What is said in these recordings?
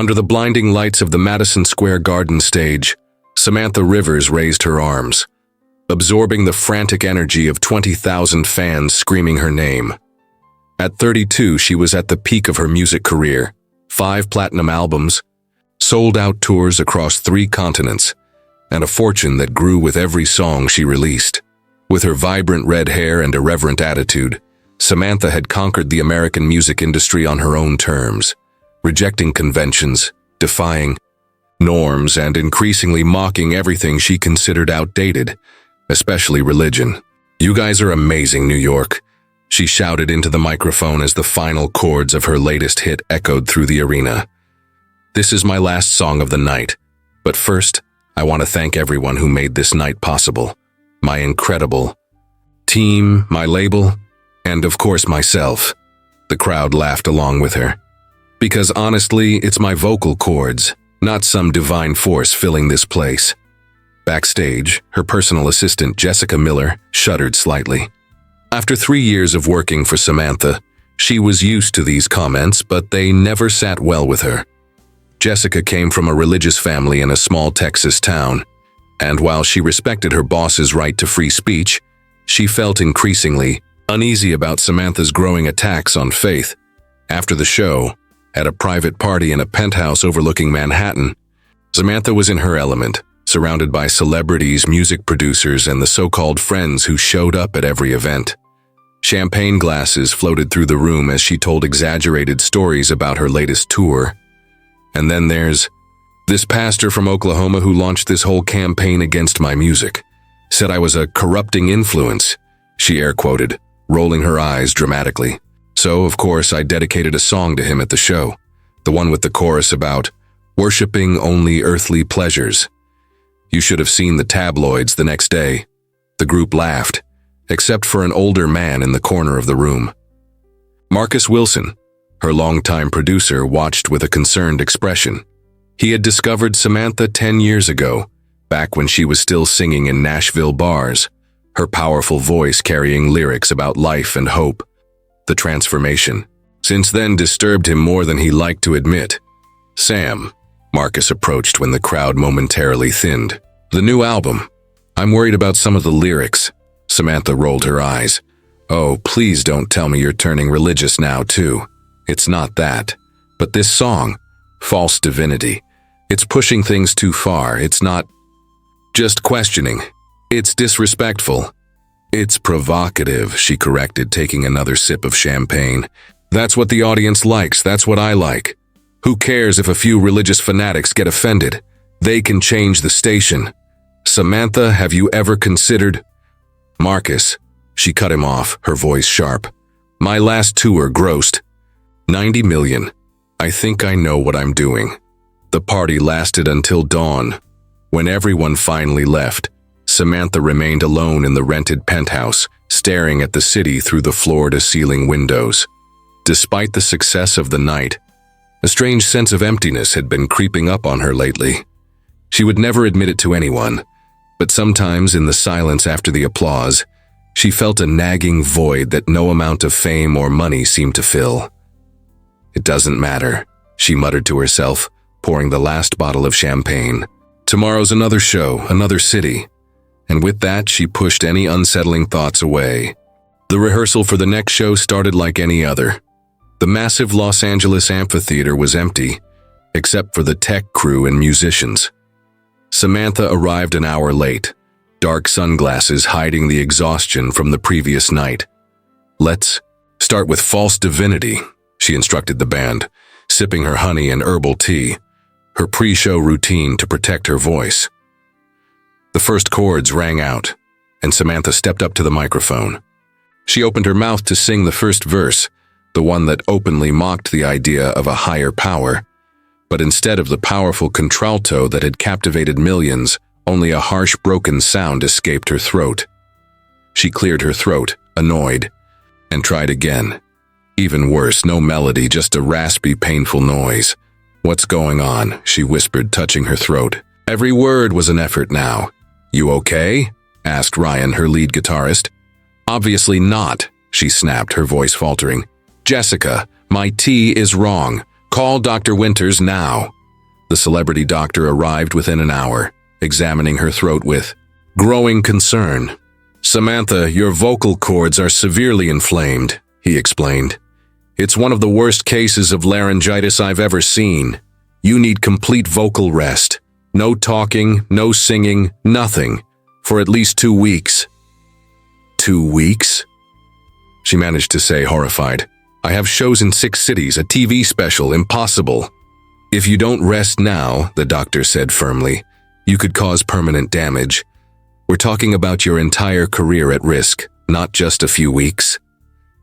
Under the blinding lights of the Madison Square Garden stage, Samantha Rivers raised her arms, absorbing the frantic energy of 20,000 fans screaming her name. At 32, she was at the peak of her music career. 5 platinum albums, sold-out tours across 3 continents, and a fortune that grew with every song she released. With her vibrant red hair and irreverent attitude, Samantha had conquered the American music industry on her own terms, rejecting conventions, defying norms, and increasingly mocking everything she considered outdated, especially religion. "You guys are amazing, New York," she shouted into the microphone as the final chords of her latest hit echoed through the arena. "This is my last song of the night, but first, I want to thank everyone who made this night possible. My incredible team, my label, and of course myself." The crowd laughed along with her. "Because honestly, it's my vocal cords, not some divine force filling this place." Backstage, her personal assistant Jessica Miller shuddered slightly. After 3 years of working for Samantha, she was used to these comments, but they never sat well with her. Jessica came from a religious family in a small Texas town, and while she respected her boss's right to free speech, she felt increasingly uneasy about Samantha's growing attacks on faith. After the show, at a private party in a penthouse overlooking Manhattan, Samantha was in her element, surrounded by celebrities, music producers, and the so-called friends who showed up at every event. Champagne glasses floated through the room as she told exaggerated stories about her latest tour. "And then there's this pastor from Oklahoma who launched this whole campaign against my music. Said I was a corrupting influence," she air-quoted, rolling her eyes dramatically. "So, of course, I dedicated a song to him at the show, the one with the chorus about worshipping only earthly pleasures. You should have seen the tabloids the next day." The group laughed, except for an older man in the corner of the room. Marcus Wilson, her longtime producer, watched with a concerned expression. He had discovered Samantha 10 years ago, back when she was still singing in Nashville bars, her powerful voice carrying lyrics about life and hope. The transformation, since then, disturbed him more than he liked to admit. "Sam," Marcus approached when the crowd momentarily thinned. "The new album. I'm worried about some of the lyrics." Samantha rolled her eyes. "Oh, please don't tell me you're turning religious now, too. It's not that. But this song, False Divinity, it's pushing things too far. It's not just questioning. It's disrespectful. It's provocative," she corrected, taking another sip of champagne. "That's what the audience likes. That's what I like. Who cares if a few religious fanatics get offended? They can change the station. Samantha, have you ever considered—" "Marcus," she cut him off, her voice sharp. "My last tour grossed 90 million. I think I know what I'm doing." The party lasted until dawn. When everyone finally left, Samantha remained alone in the rented penthouse, staring at the city through the floor-to-ceiling windows. Despite the success of the night, a strange sense of emptiness had been creeping up on her lately. She would never admit it to anyone, but sometimes in the silence after the applause, she felt a nagging void that no amount of fame or money seemed to fill. "It doesn't matter," she muttered to herself, pouring the last bottle of champagne. "Tomorrow's another show, another city." And with that, she pushed any unsettling thoughts away. The rehearsal for the next show started like any other. The massive Los Angeles amphitheater was empty, except for the tech crew and musicians. Samantha arrived an hour late, dark sunglasses hiding the exhaustion from the previous night. "Let's start with False Divinity," she instructed the band, sipping her honey and herbal tea, her pre-show routine to protect her voice. The first chords rang out, and Samantha stepped up to the microphone. She opened her mouth to sing the first verse, the one that openly mocked the idea of a higher power. But instead of the powerful contralto that had captivated millions, only a harsh, broken sound escaped her throat. She cleared her throat, annoyed, and tried again. Even worse, no melody, just a raspy, painful noise. "What's going on?" she whispered, touching her throat. Every word was an effort now. "You okay?" asked Ryan, her lead guitarist. "Obviously not," she snapped, her voice faltering. "Jessica, my tea is wrong. Call Dr. Winters now." The celebrity doctor arrived within an hour, examining her throat with growing concern. "Samantha, your vocal cords are severely inflamed," he explained. "It's one of the worst cases of laryngitis I've ever seen. You need complete vocal rest. No talking, no singing, nothing, for at least 2 weeks." 2 weeks? She managed to say, horrified. "I have shows in 6 cities, a TV special, impossible." "If you don't rest now," the doctor said firmly, "you could cause permanent damage. We're talking about your entire career at risk, not just a few weeks."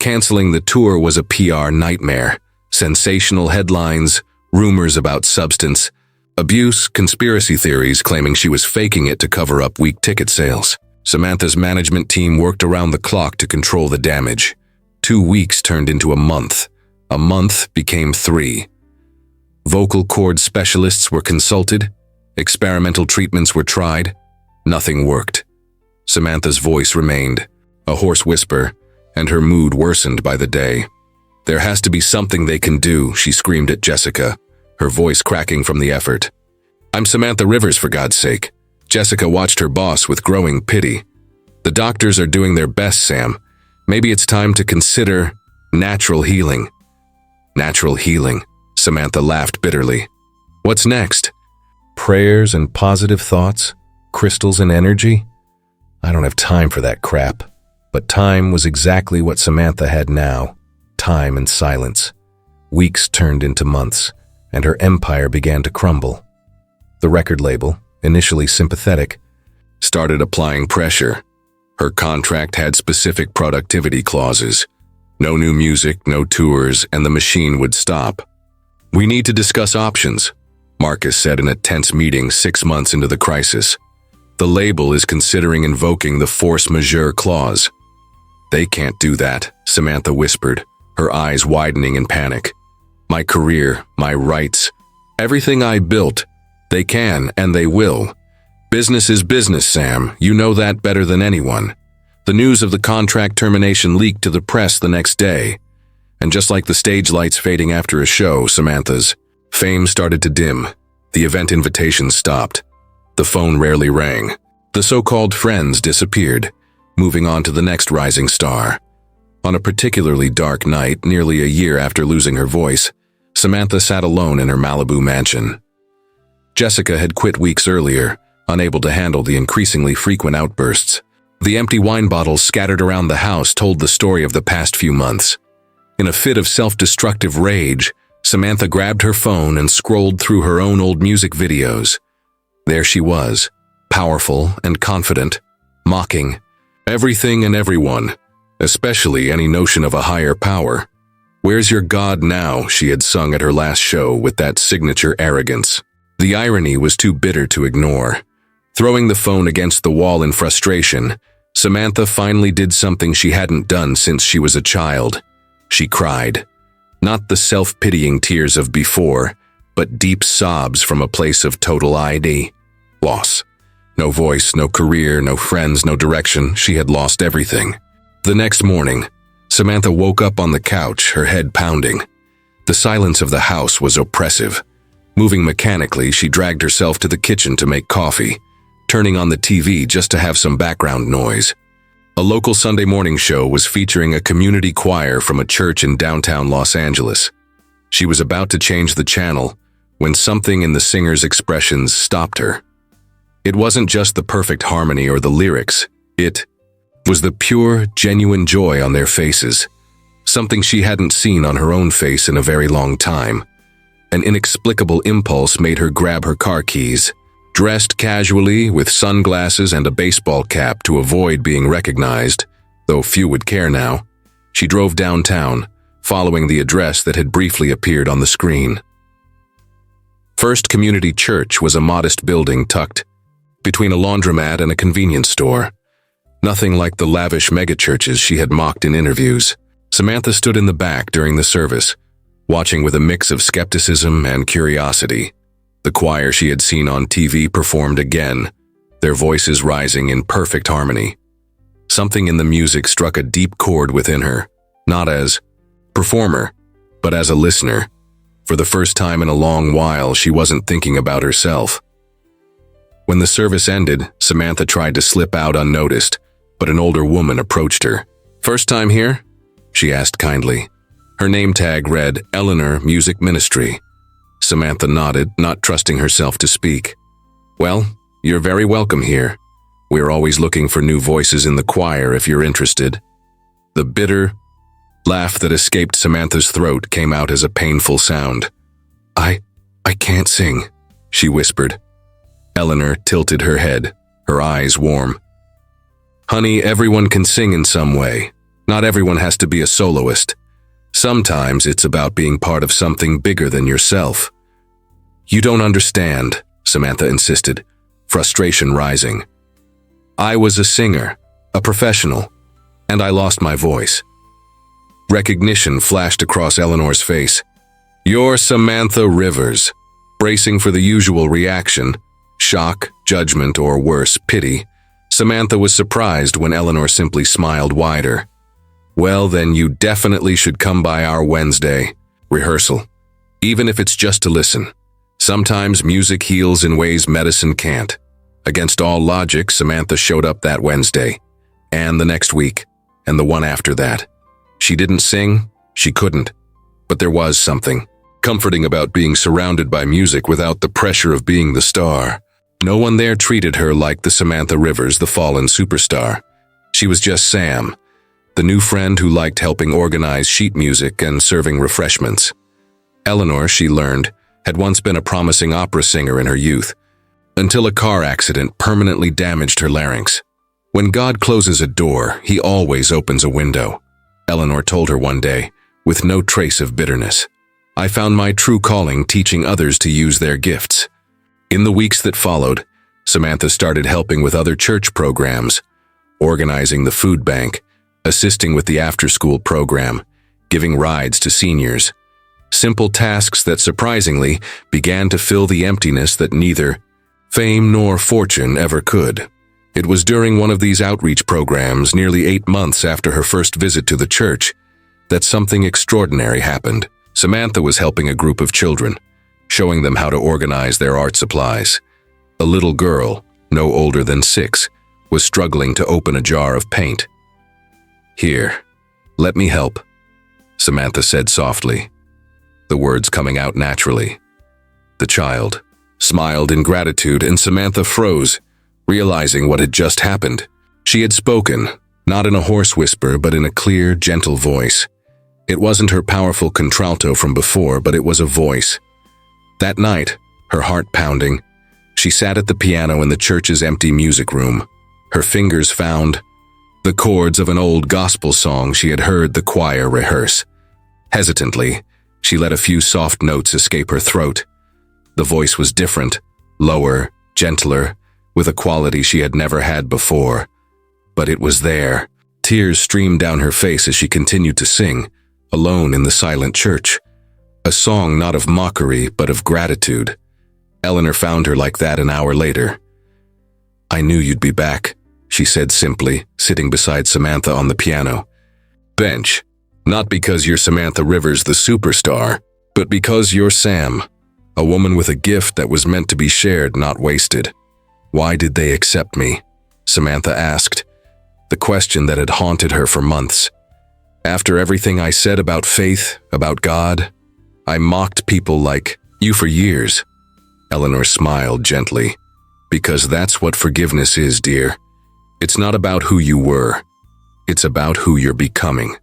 Canceling the tour was a PR nightmare. Sensational headlines, rumors about substance abuse, conspiracy theories claiming she was faking it to cover up weak ticket sales. Samantha's management team worked around the clock to control the damage. 2 weeks turned into a month. A month became 3. Vocal cord specialists were consulted. Experimental treatments were tried. Nothing worked. Samantha's voice remained, a hoarse whisper, and her mood worsened by the day. "There has to be something they can do," she screamed at Jessica, her voice cracking from the effort. "I'm Samantha Rivers, for God's sake." Jessica watched her boss with growing pity. "The doctors are doing their best, Sam. Maybe it's time to consider natural healing." "Natural healing?" Samantha laughed bitterly. "What's next? Prayers and positive thoughts? Crystals and energy? I don't have time for that crap." But time was exactly what Samantha had now. Time and silence. Weeks turned into months, and her empire began to crumble. The record label, initially sympathetic, started applying pressure. Her contract had specific productivity clauses. No new music, no tours, and the machine would stop. "We need to discuss options," Marcus said in a tense meeting 6 months into the crisis. "The label is considering invoking the force majeure clause." "They can't do that," Samantha whispered, her eyes widening in panic. "My career, my rights, everything I built. They can and they will. Business is business, Sam. You know that better than anyone." The news of the contract termination leaked to the press the next day. And just like the stage lights fading after a show, Samantha's fame started to dim. The event invitations stopped. The phone rarely rang. The so-called friends disappeared, moving on to the next rising star. On a particularly dark night, nearly a year after losing her voice, Samantha sat alone in her Malibu mansion. Jessica had quit weeks earlier, unable to handle the increasingly frequent outbursts. The empty wine bottles scattered around the house told the story of the past few months. In a fit of self-destructive rage, Samantha grabbed her phone and scrolled through her own old music videos. There she was, powerful and confident, mocking everything and everyone, especially any notion of a higher power. "Where's your God now?" she had sung at her last show with that signature arrogance. The irony was too bitter to ignore. Throwing the phone against the wall in frustration, Samantha finally did something she hadn't done since she was a child. She cried. Not the self-pitying tears of before, but deep sobs from a place of total loss. No voice, no career, no friends, no direction. She had lost everything. The next morning, Samantha woke up on the couch, her head pounding. The silence of the house was oppressive. Moving mechanically, she dragged herself to the kitchen to make coffee, turning on the TV just to have some background noise. A local Sunday morning show was featuring a community choir from a church in downtown Los Angeles. She was about to change the channel when something in the singer's expressions stopped her. It wasn't just the perfect harmony or the lyrics. It was the pure, genuine joy on their faces, something she hadn't seen on her own face in a very long time. An inexplicable impulse made her grab her car keys. Dressed casually, with sunglasses and a baseball cap to avoid being recognized, though few would care now, she drove downtown, following the address that had briefly appeared on the screen. First Community Church was a modest building tucked between a laundromat and a convenience store. Nothing like the lavish megachurches she had mocked in interviews. Samantha stood in the back during the service, watching with a mix of skepticism and curiosity. The choir she had seen on TV performed again, their voices rising in perfect harmony. Something in the music struck a deep chord within her, not as performer, but as a listener. For the first time in a long while, she wasn't thinking about herself. When the service ended, Samantha tried to slip out unnoticed, but an older woman approached her. "First time here?" she asked kindly. Her name tag read, "Eleanor Music Ministry." Samantha nodded, not trusting herself to speak. "Well, you're very welcome here. We're always looking for new voices in the choir if you're interested." The bitter laugh that escaped Samantha's throat came out as a painful sound. I can't sing," she whispered. Eleanor tilted her head, her eyes warm. "Honey, everyone can sing in some way. Not everyone has to be a soloist. Sometimes it's about being part of something bigger than yourself." "You don't understand," Samantha insisted, frustration rising. "I was a singer, a professional, and I lost my voice." Recognition flashed across Eleanor's face. "You're Samantha Rivers." Bracing for the usual reaction, shock, judgment, or worse, pity, Samantha was surprised when Eleanor simply smiled wider. "Well, then you definitely should come by our Wednesday rehearsal, even if it's just to listen. Sometimes music heals in ways medicine can't." Against all logic, Samantha showed up that Wednesday, and the next week, and the one after that. She didn't sing, she couldn't, but there was something comforting about being surrounded by music without the pressure of being the star. No one there treated her like the Samantha Rivers, the fallen superstar. She was just Sam, the new friend who liked helping organize sheet music and serving refreshments. Eleanor, she learned, had once been a promising opera singer in her youth, until a car accident permanently damaged her larynx. "When God closes a door, he always opens a window," Eleanor told her one day, with no trace of bitterness. "I found my true calling teaching others to use their gifts." In the weeks that followed, Samantha started helping with other church programs, organizing the food bank, assisting with the after-school program, giving rides to seniors. Simple tasks that surprisingly began to fill the emptiness that neither fame nor fortune ever could. It was during one of these outreach programs, nearly 8 months after her first visit to the church, that something extraordinary happened. Samantha was helping a group of children, showing them how to organize their art supplies. A little girl, no older than 6, was struggling to open a jar of paint. "Here, let me help," Samantha said softly, the words coming out naturally. The child smiled in gratitude, and Samantha froze, realizing what had just happened. She had spoken, not in a hoarse whisper, but in a clear, gentle voice. It wasn't her powerful contralto from before, but it was a voice. That night, her heart pounding, she sat at the piano in the church's empty music room. Her fingers found the chords of an old gospel song she had heard the choir rehearse. Hesitantly, she let a few soft notes escape her throat. The voice was different, lower, gentler, with a quality she had never had before. But it was there. Tears streamed down her face as she continued to sing, alone in the silent church. A song not of mockery, but of gratitude. Eleanor found her like that an hour later. "I knew you'd be back," she said simply, sitting beside Samantha on the piano bench. "Not because you're Samantha Rivers, the superstar, but because you're Sam, a woman with a gift that was meant to be shared, not wasted." "Why did they accept me?" Samantha asked, the question that had haunted her for months. "After everything I said about faith, about God, I mocked people like you for years." Eleanor smiled gently. "Because that's what forgiveness is, dear. It's not about who you were. It's about who you're becoming."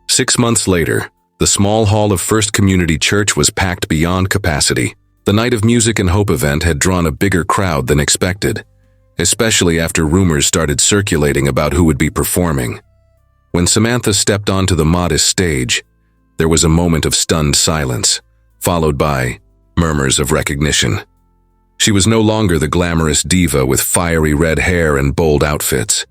6 months later, the small hall of First Community Church was packed beyond capacity. The Night of Music and Hope event had drawn a bigger crowd than expected, especially after rumors started circulating about who would be performing. When Samantha stepped onto the modest stage, there was a moment of stunned silence, followed by murmurs of recognition. She was no longer the glamorous diva with fiery red hair and bold outfits.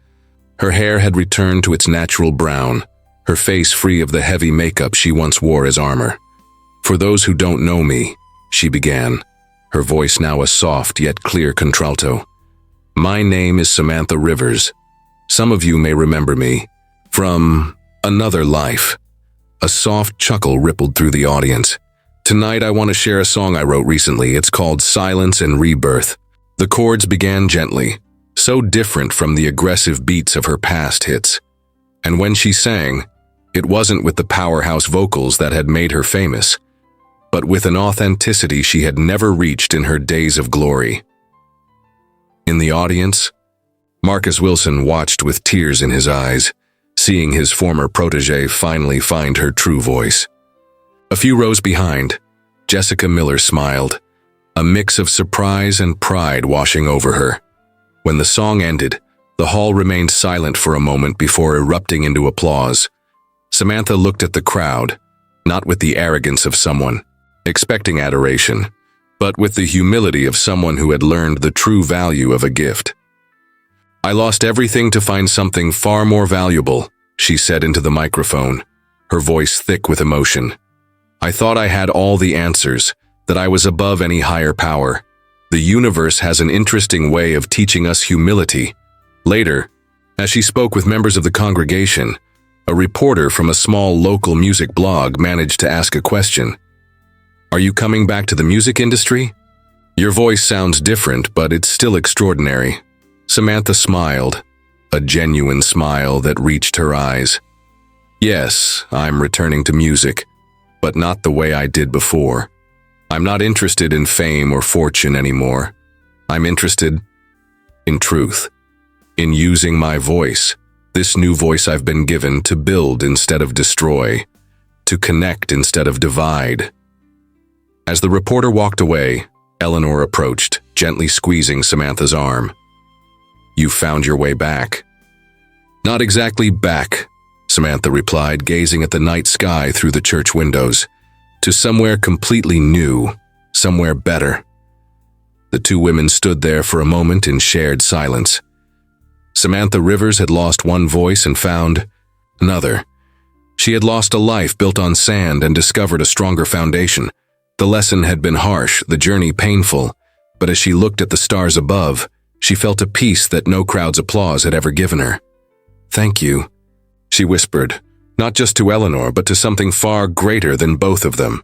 Her hair had returned to its natural brown, her face free of the heavy makeup she once wore as armor. "For those who don't know me," she began, her voice now a soft yet clear contralto. "My name is Samantha Rivers. Some of you may remember me from another life, A soft chuckle rippled through the audience. Tonight I want to share a song I wrote recently. It's called Silence and Rebirth. The chords began gently, so different from the aggressive beats of her past hits. And when she sang, it wasn't with the powerhouse vocals that had made her famous, but with an authenticity she had never reached in her days of glory. In the audience, Marcus Wilson watched with tears in his eyes, seeing his former protégé finally find her true voice. A few rows behind, Jessica Miller smiled, a mix of surprise and pride washing over her. When the song ended, the hall remained silent for a moment before erupting into applause. Samantha looked at the crowd, not with the arrogance of someone expecting adoration, but with the humility of someone who had learned the true value of a gift. "I lost everything to find something far more valuable," she said into the microphone, her voice thick with emotion. "I thought I had all the answers, that I was above any higher power. The universe has an interesting way of teaching us humility." Later, as she spoke with members of the congregation, a reporter from a small local music blog managed to ask a question. "Are you coming back to the music industry? Your voice sounds different, but it's still extraordinary." Samantha smiled, a genuine smile that reached her eyes. "Yes, I'm returning to music, but not the way I did before. I'm not interested in fame or fortune anymore. I'm interested in truth, in using my voice, this new voice I've been given, to build instead of destroy, to connect instead of divide." As the reporter walked away, Eleanor approached, gently squeezing Samantha's arm. "You found your way back." "Not exactly back," Samantha replied, gazing at the night sky through the church windows, "to somewhere completely new, somewhere better." The two women stood there for a moment in shared silence. Samantha Rivers had lost one voice and found another. She had lost a life built on sand and discovered a stronger foundation. The lesson had been harsh, the journey painful, but as she looked at the stars above, she felt a peace that no crowd's applause had ever given her. "Thank you," she whispered, not just to Eleanor, but to something far greater than both of them.